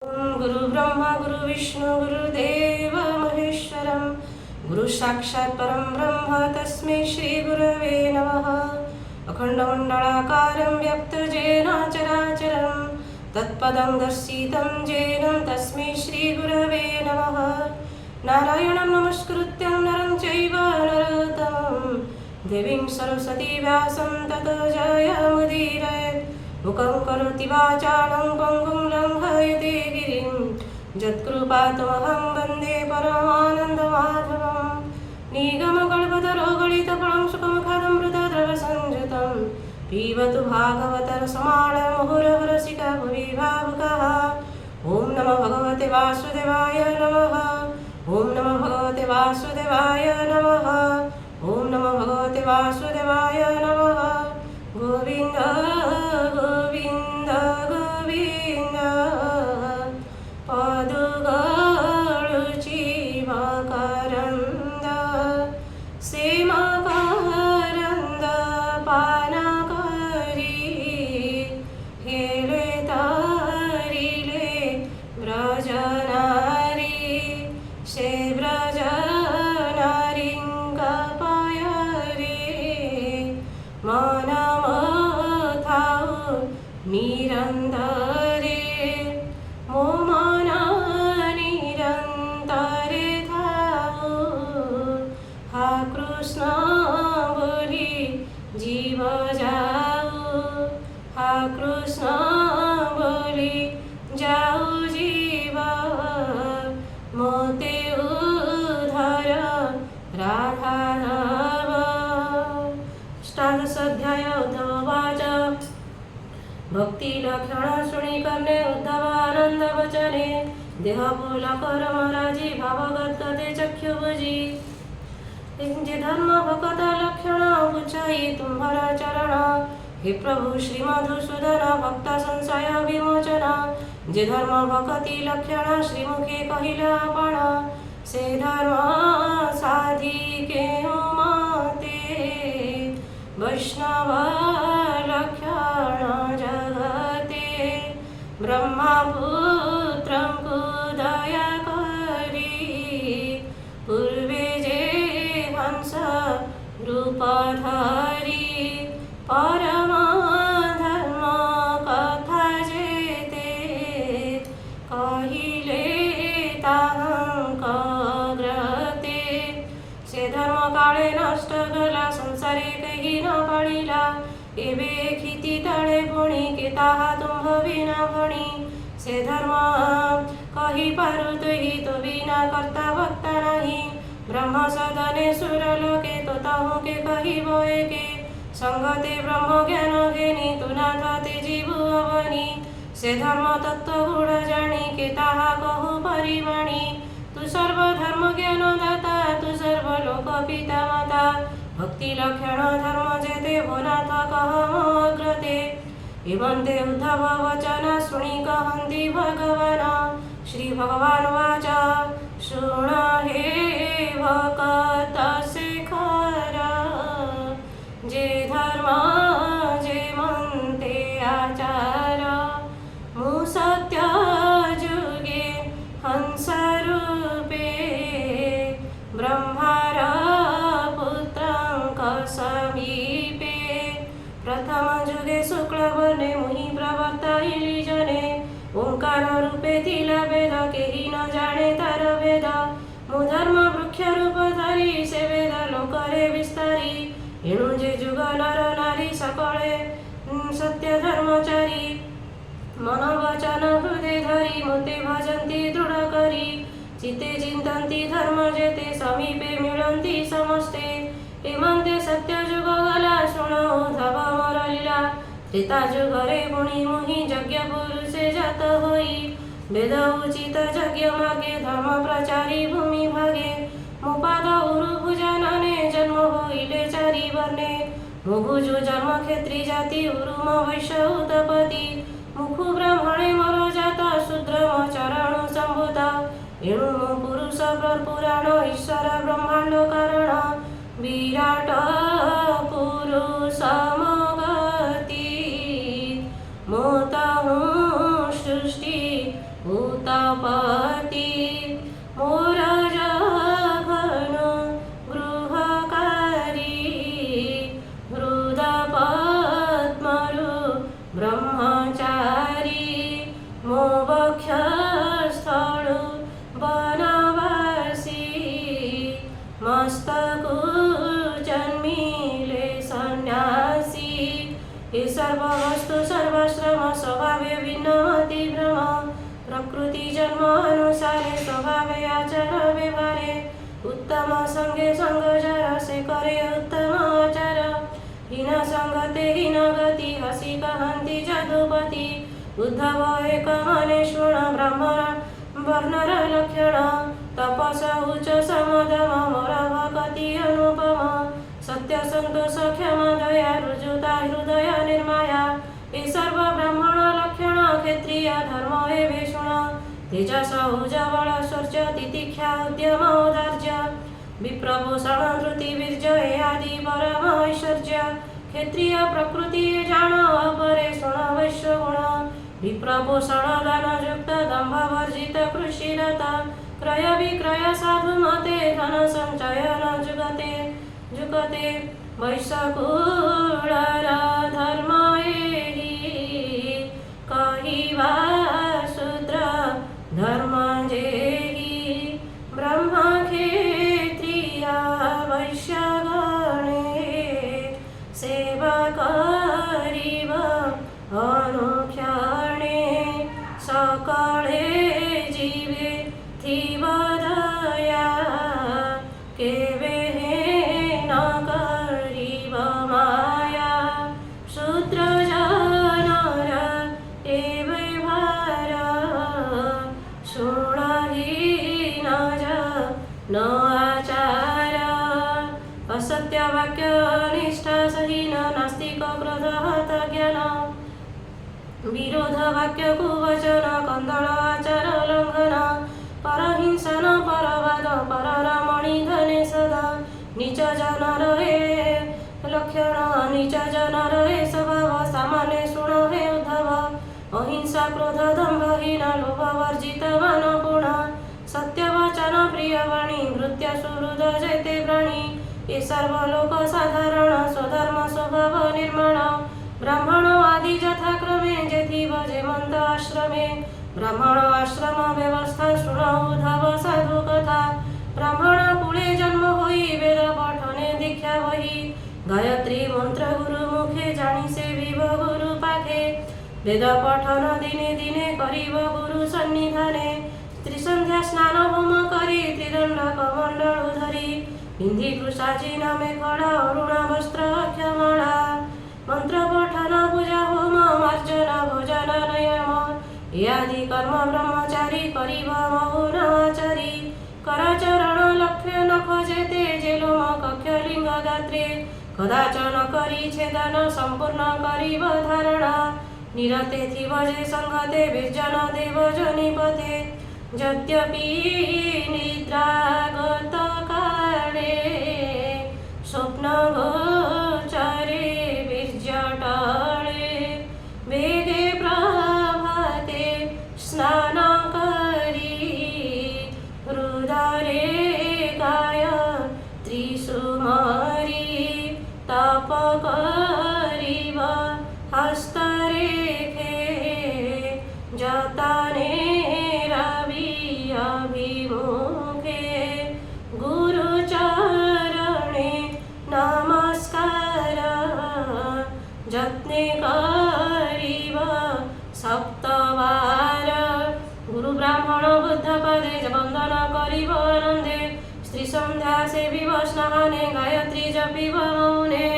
गुरु ब्रह्मा गुरु विष्णु गुरुदेव महेश्वरं गुरु साक्षात् परं ब्रह्म तस्मै श्री गुरवे नमः। अखण्डमण्डलाकारं व्याप्तजेन चराचरं तत्पदं दर्शितं येन तस्मै श्री गुरवे नमः। नारायणं नमस्कृत्यं नरं चैव नरोत्तमं देवीं सरस्वती व्यासं ततो जयमुदीरयेत्। मुखं करोति वाचालं पङ्गुं लङ्घयते गिरिं यत्कृपातमहं वन्दे परमानन्दमाधवं। निगमकल्पतरोगलितफलं सुखमुखादमृतद्रवसंयुतं पिबतु भागवतरसमाणमुहुरहरसिका भुवि भावुकाः। ॐ नमो भगवते वासुदेवाय नमः। ॐ नमो भगवते वासुदेवाय नमः। ॐ नमो भगवते वासुदेवाय नमः। गोविन्द गोविन्द गोविन्द पदुಗಳು ಜೀವಕರಂದ ಸೇಮಕರಂದ ಪಾನಕರಿ ಹೇಳೆ ತಾರಿಲೆ ಬ್ರಜನಾರಿ ಶೇ ಬ್ರಜನಾರಿಂಗ ಪಾಯರಿ ಮನಮ निरंतरे मो मन निरंतरे थाओ हा कृष्ण बोली जीव जाओ हा कृष्ण बोली जाओ जीव मोते उधर राधाव। अष्टादशाध्याय उद्धववाच भक्ति लक्षण शुणी करने उद्धव आनंद वचने देह फूल कर महाराजी भावगत चक्षु बुझी जे धर्म भक्त लक्षण बुझाई तुम्हारा चरण हे प्रभु श्री मधुसूदन भक्त संशय विमोचन जे धर्म भक्ति लक्षण श्रीमुखे कहिला आपण से धर्म साधिके माते वैष्णव लक्षण जगते ब्रह्मपुत्रं दया करी पूर्वे जे हंस रूपधारी परम धर्म कथा जेते कहिले ताहं कग्रते से धर्म काळे नष्ट गला संसारे कही न पडिला एबे खिति तळे पुणी के ताहा तुम्भ बिना भणी से धर्म कही पारु तुही तो बिना करता भक्ता नहीं ब्रह्म सदने सुरलोके तो ताहु के कही बोए के संगते ब्रह्म ज्ञान घेनी तु नाथ ते जीव अवनी से धर्म तत्व गुण जानी के ताहा कहु परिवाणी तु सर्व धर्म ज्ञान दाता तु सर्व लोक पिता माता भक्ति लक्षण धर्म जेते भोनाथ कहमग्रते एवंते उद्धव वचन शुणी कहन्ति भगवान श्री भगवान वाच शृण हे भक्त शेखर जे धर्म जे म्हणते आचार मु सत्य जुगे हंस रूपे ब्रह्मार समीपे प्रथम जुगे शुक्ल वर्णे मुहि प्रवर्तयिली जने ओंकार रूपे थिला वेद केही न जाणे तार वेद मु धर्म वृक्ष रूप धरी से वेद लोकरे विस्तारी एणु जे जुग नर नारी सकळे सत्य धर्मचारी मन वचन हृदय धरी मोते भजन्ति दृढ करी चित्ते चिंतन्ति धर्म जेते समीपे मिळन्ति समस्ते हेमंते सत्य जुग गला शुण उद्धव मोर लीला त्रेता जुगरे पुणी मुहि यज्ञ पुरुषे जात होई वेद उचित यज्ञ मार्गे धर्म प्रचारी भूमि भागे मुपाद उरु भुजनने जन्म होइले चारी वर्णे मुभुजु जन्म क्षेत्री जाति उरुम वैश्य उतपति मुखु ब्राह्मणे मोर जात शूद्र चरण संभूत एणु पुरुष पुराण ईश्वर ब्रह्मांड कारण विराट पुरुष मोगति मोत सृष्टि उत्पत्ति मोर जघन गृहकारी हृदपद्मरु ब्रह्मचारी मो वक्षस्थळु वनवासी मस्तकु जन्मिले सन्यासी हे सर्व वस्तु सर्वश्रम स्वभावे भिन्नमती भ्रम प्रकृती जन्म अनुसारे स्वभावे आचार व्यवहारे उत्तम संगे संग जरसे करे उत्तम आचार हीन संगते हीन गती हसी कहंती जदुपती उद्धव एक मने शृण ब्राह्मण वर्णर लक्षण तपस उच्च समदम मोर भक्ति अनुपम सत्य संतोष क्षमा दया रुजुता हृदय निर्माया हे सर्व ब्राह्मण लक्षण क्षत्रिय धर्म हे भीषण तेजस उजवल शौर्य तितिक्षा उद्यम औदार्य विप्रभूषण धृति वीर्य हे आदि परम ऐश्वर्य क्षत्रिय प्रकृति जान अपरे शुण वैश्य गुण विप्रभूषण दान युक्त दंभ वर्जित कृषिरत क्रय विक्रय साधु मते धन संचय न जुगते जुगते वैश्यकुलर धर्म एहि कहिवा शूद्र धर्म जेहि ब्रह्म क्षत्रिय वैश्य गणे सेवा करिब अनुक्षणे सकळे जीवे थिव दया केवे न करिब माया शूद्र जनर एवे भार शुणहि न आचार असत्य वाक्य निष्ठा सहीन नास्तिक क्रोध हत ज्ञान विरोध वाक्य कुवचन कंदळ आचार लंघन परहिंसन परवाद पररमणी धने सदा नीच जनर हे लक्षण नीच जनर हे स्वभाव सामान्य शुण हे उद्धव अहिंसा क्रोध दंभहीन लोभ वर्जित मनपूर्ण सत्य वचन प्रिय वाणी नृत्य सुहृद जयते प्राणी हे सर्व लोक साधारण स्वधर्म स्वभाव निर्माण ब्राह्मण आदि यथाक्रमे जेथिव जेमंत आश्रमे ब्राह्मण आश्रम व्यवस्था शुण उद्धव साधु कथा ब्राह्मण कुळे जन्म होई वेद पठने दीक्षा वही गायत्री मंत्र गुरु मुखे जानी सेविब गुरु पाखे वेद पठन दिने दिने करिब गुरु सन्निधाने त्रिसंध्या स्नान होम करी त्रिदंड कमंडल धरी पिंधी कृषाजी नामे खड़ा अरुण वस्त्र क्षमाळा मंत्र पठन पूजा होम मार्जन भोजन नयम यादि कर्म ब्रह्मचारी करिब मौन आचारी करचरण लक्ष्य नख जेते जेलोम कक्ष लिंग गात्रे कदाचन करी छेदन संपूर्ण करिब धारणा निरते थिव जे संगते विर्जन देव जनिपते यद्यपि निद्रागत काले स्वप्न गोचरे विर्जटाळे वेगे प्रभाते स्नान करी हृदरे गाय त्रिसुमारी तप करिब हस्तरेखे जतने रवि अभिमुखे गुरुचरणे नमस्कार जत्ने करिब सप्तवार गुरु ब्राह्मण बुद्ध पदे वंदन करिब आनंदे स्त्री संध्या सेविब स्नाने गायत्री जपिब मौने।